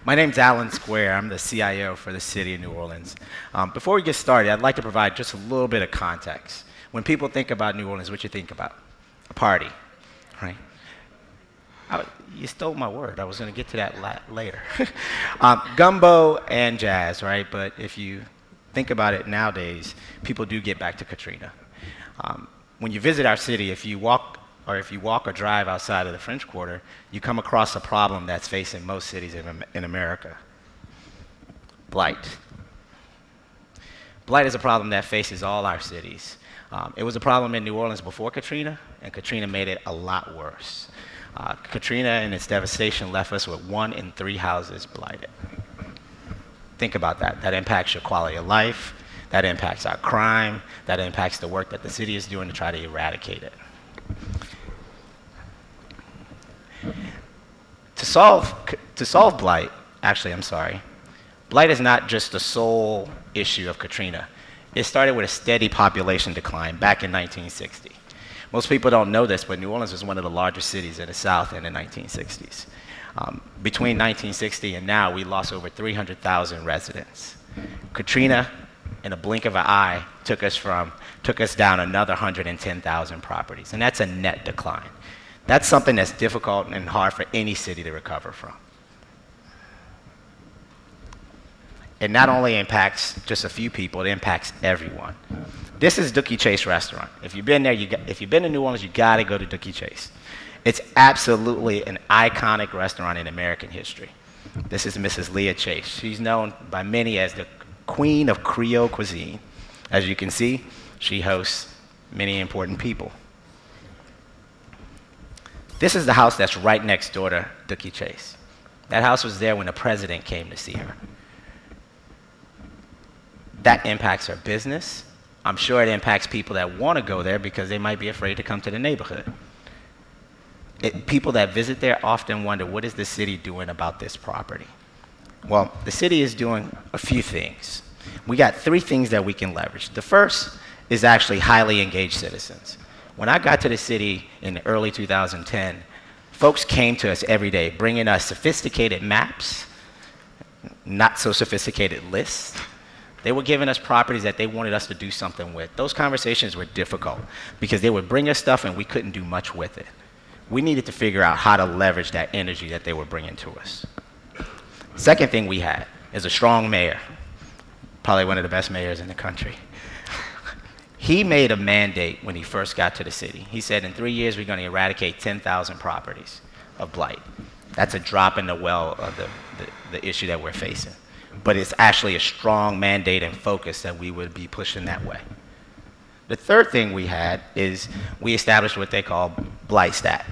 My name's Alan Square. I'm the CIO for the city of New Orleans. Before we get started, I'd like to provide just a little bit of context. When people think about New Orleans, what you think about? A party, right? You stole my word. I was going to get to that later. Gumbo and jazz, right? But if you think about it nowadays, people do get back to Katrina. When you visit our city, if you walk or drive outside of the French Quarter, you come across a problem that's facing most cities in America. Blight. Blight is a problem that faces all our cities. It was a problem in New Orleans before Katrina, and Katrina made it a lot worse. Katrina and its devastation left us with 1 in 3 houses blighted. Think about that. That impacts your quality of life. That impacts our crime. That impacts the work that the city is doing to try to eradicate it. To solve blight, blight is not just the sole issue of Katrina. It started with a steady population decline back in 1960. Most people don't know this, but New Orleans was one of the largest cities in the South in the 1960s. Between 1960 and now, we lost over 300,000 residents. Katrina, in a blink of an eye, took us down another 110,000 properties, and that's a net decline. That's something that's difficult and hard for any city to recover from. It not only impacts just a few people, it impacts everyone. This is Dookie Chase Restaurant. If you've been there, if you've been to New Orleans, you gotta go to Dookie Chase. It's absolutely an iconic restaurant in American history. This is Mrs. Leah Chase. She's known by many as the queen of Creole cuisine. As you can see, she hosts many important people. This is the house that's right next door to Dookie Chase. That house was there when the president came to see her. That impacts her business. I'm sure it impacts people that want to go there because they might be afraid to come to the neighborhood. People that visit there often wonder, what is the city doing about this property? Well, the city is doing a few things. We got 3 things that we can leverage. The first is actually highly engaged citizens. When I got to the city in early 2010, folks came to us every day, bringing us sophisticated maps, not so sophisticated lists. They were giving us properties that they wanted us to do something with. Those conversations were difficult because they would bring us stuff and we couldn't do much with it. We needed to figure out how to leverage that energy that they were bringing to us. Second thing we had is a strong mayor, probably one of the best mayors in the country. He made a mandate when he first got to the city. He said, in 3 years, we're going to eradicate 10,000 properties of blight. That's a drop in the well of the issue that we're facing. But it's actually a strong mandate and focus that we would be pushing that way. The third thing we had is we established what they call Blight Stat.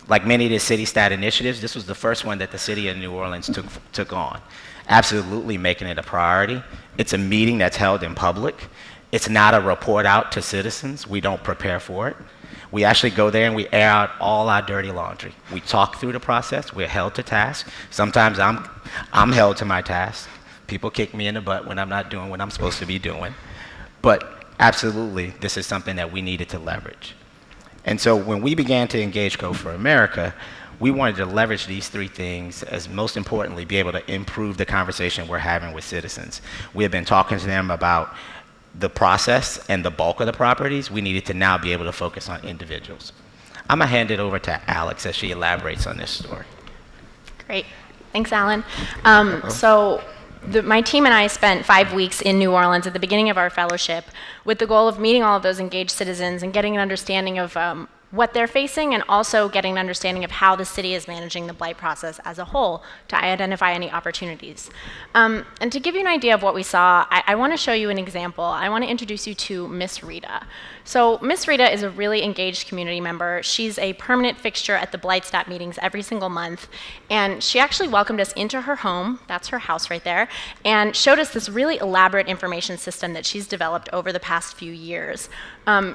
Like many of the city stat initiatives, this was the first one that the city of New Orleans took on. Absolutely making it a priority. It's a meeting that's held in public. It's not a report out to citizens. We don't prepare for it. We actually go there and we air out all our dirty laundry. We talk through the process. We're held to task. Sometimes I'm held to my task. People kick me in the butt when I'm not doing what I'm supposed to be doing. But absolutely, this is something that we needed to leverage. And so when we began to engage Code for America, we wanted to leverage these 3 things as, most importantly, be able to improve the conversation we're having with citizens. We have been talking to them about the process and the bulk of the properties. We needed to now be able to focus on individuals. I'm gonna hand it over to Alex as she elaborates on this story. Great, thanks, Alan. My team and I spent 5 weeks in New Orleans at the beginning of our fellowship with the goal of meeting all of those engaged citizens and getting an understanding of what they're facing and also getting an understanding of how the city is managing the blight process as a whole to identify any opportunities. And to give you an idea of what we saw, I want to show you an example. I want to introduce you to Miss Rita. So Miss Rita is a really engaged community member. She's a permanent fixture at the Blight Stat meetings every single month. And she actually welcomed us into her home, that's her house right there, and showed us this really elaborate information system that she's developed over the past few years.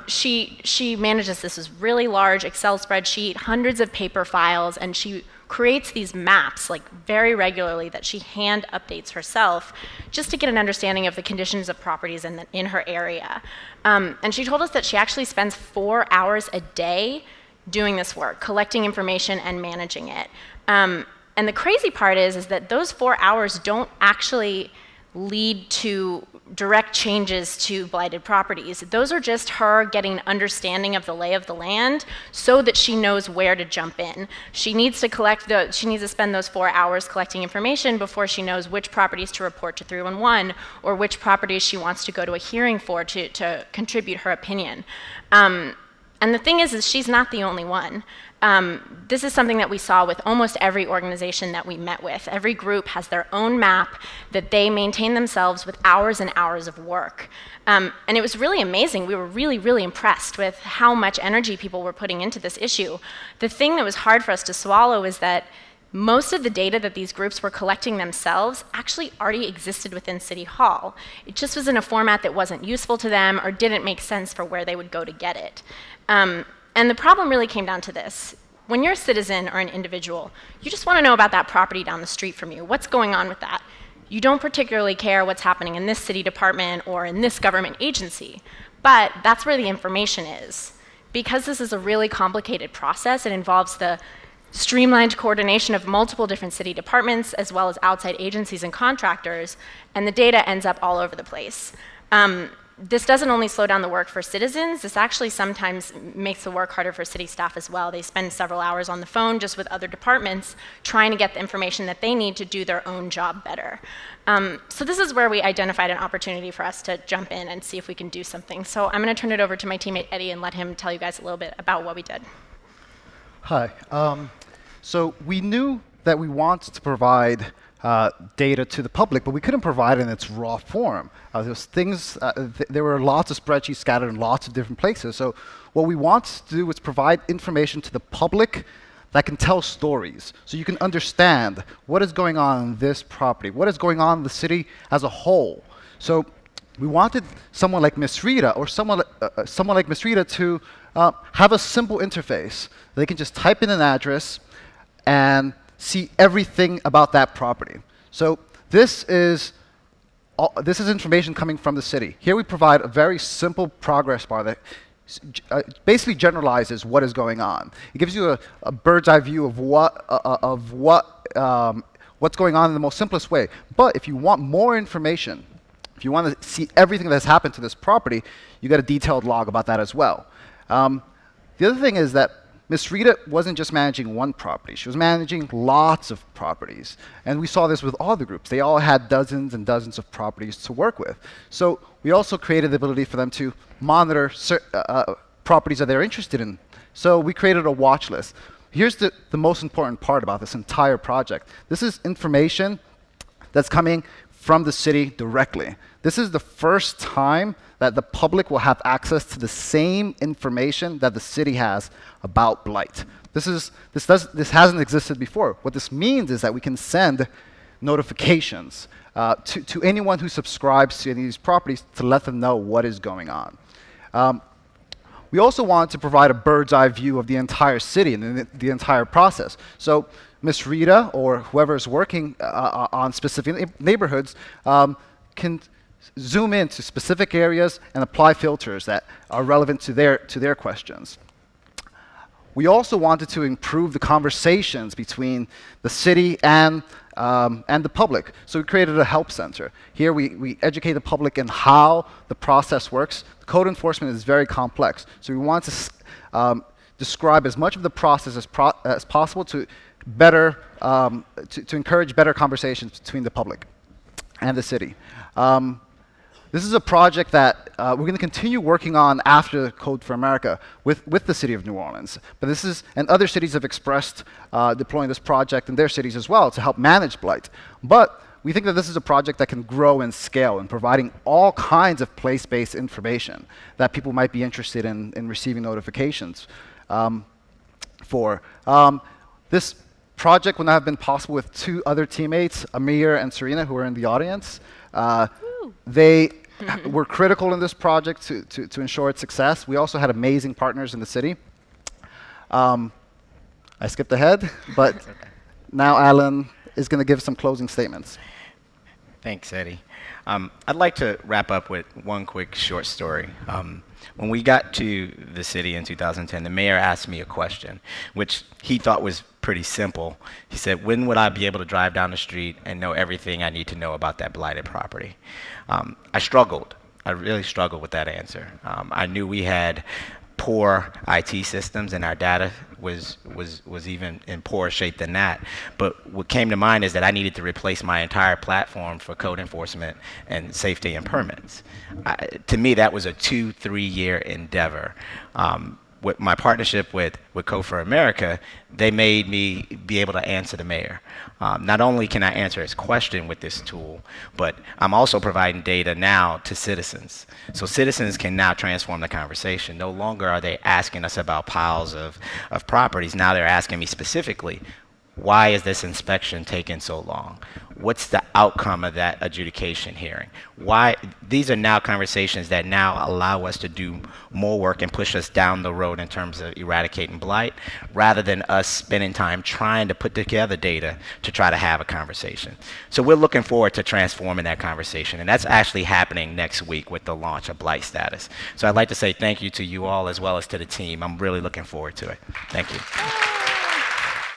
She manages this really large Excel spreadsheet, hundreds of paper files, and she creates these maps like very regularly that she hand updates herself just to get an understanding of the conditions of properties in her area. And she told us that she actually spends 4 hours a day doing this work, collecting information and managing it. And And the crazy part is that those 4 hours don't actually lead to direct changes to blighted properties. Those are just her getting an understanding of the lay of the land so that she knows where to jump in. She needs to spend those 4 hours collecting information before she knows which properties to report to 311 or which properties she wants to go to a hearing for to contribute her opinion. And the thing is she's not the only one. This is something that we saw with almost every organization that we met with. Every group has their own map that they maintain themselves with hours and hours of work. And it was really amazing. We were really, really impressed with how much energy people were putting into this issue. The thing that was hard for us to swallow is that most of the data that these groups were collecting themselves actually already existed within City Hall. It just was in a format that wasn't useful to them or didn't make sense for where they would go to get it. And the problem really came down to this. When you're a citizen or an individual, you just want to know about that property down the street from you. What's going on with that? You don't particularly care what's happening in this city department or in this government agency, but that's where the information is. Because this is a really complicated process, it involves the streamlined coordination of multiple different city departments as well as outside agencies and contractors, and the data ends up all over the place. This doesn't only slow down the work for citizens, this actually sometimes makes the work harder for city staff as well. They spend several hours on the phone just with other departments trying to get the information that they need to do their own job better. So this is where we identified an opportunity for us to jump in and see if we can do something. So I'm going to turn it over to my teammate Eddie and let him tell you guys a little bit about what we did. Hi. So we knew that we wanted to provide data to the public, but we couldn't provide it in its raw form. There were lots of spreadsheets scattered in lots of different places. So what we wanted to do was provide information to the public that can tell stories. So you can understand what is going on in this property, what is going on in the city as a whole. So we wanted someone like Miss Rita or someone like Miss Rita to have a simple interface. They can just type in an address and see everything about that property. So this is information coming from the city. Here we provide a very simple progress bar that basically generalizes what is going on. It gives you a bird's eye view of what's going on in the most simplest way. But if you want more information, if you want to see everything that's happened to this property, you get a detailed log about that as well. The other thing is that Ms. Rita wasn't just managing one property. She was managing lots of properties. And we saw this with all the groups. They all had dozens and dozens of properties to work with. So we also created the ability for them to monitor properties that they're interested in. So we created a watch list. Here's the most important part about this entire project. This is information that's coming from the city directly. This is the first time that the public will have access to the same information that the city has about blight. This hasn't existed before. What this means is that we can send notifications to anyone who subscribes to any of these properties to let them know what is going on. We also wanted to provide a bird's eye view of the entire city and the entire process. So Ms. Rita or whoever is working on specific neighborhoods can zoom into specific areas and apply filters that are relevant to their questions. We also wanted to improve the conversations between the city and the public. So we created a help center. Here we educate the public in how the process works. Code enforcement is very complex. So we want to describe as much of the process as possible to encourage better conversations between the public and the city. This is a project that we're going to continue working on after Code for America with the city of New Orleans. But and other cities have expressed deploying this project in their cities as well to help manage blight. But we think that this is a project that can grow and scale in providing all kinds of place-based information that people might be interested in receiving notifications for. This project would not have been possible with two other teammates, Amir and Serena, who are in the audience. They were critical in this project to ensure its success. We also had amazing partners in the city. I skipped ahead, but now Alan is going to give some closing statements. Thanks, Eddie. I'd like to wrap up with one quick short story. When we got to the city in 2010, the mayor asked me a question, which he thought was pretty simple. He said, when would I be able to drive down the street and know everything I need to know about that blighted property? I struggled. I really struggled with that answer. I knew we had poor IT systems, and our data was even in poorer shape than that. But what came to mind is that I needed to replace my entire platform for code enforcement and safety and permits. To me, that was a 2-3 year endeavor. With my partnership with Code for America, they made me be able to answer the mayor. Not only can I answer his question with this tool, but I'm also providing data now to citizens. So citizens can now transform the conversation. No longer are they asking us about piles of properties. Now they're asking me specifically, why is this inspection taking so long? What's the outcome of that adjudication hearing? Why? These are now conversations that now allow us to do more work and push us down the road in terms of eradicating blight, rather than us spending time trying to put together data to try to have a conversation. So we're looking forward to transforming that conversation, and that's actually happening next week with the launch of Blight Status. So I'd like to say thank you to you all as well as to the team. I'm really looking forward to it. Thank you.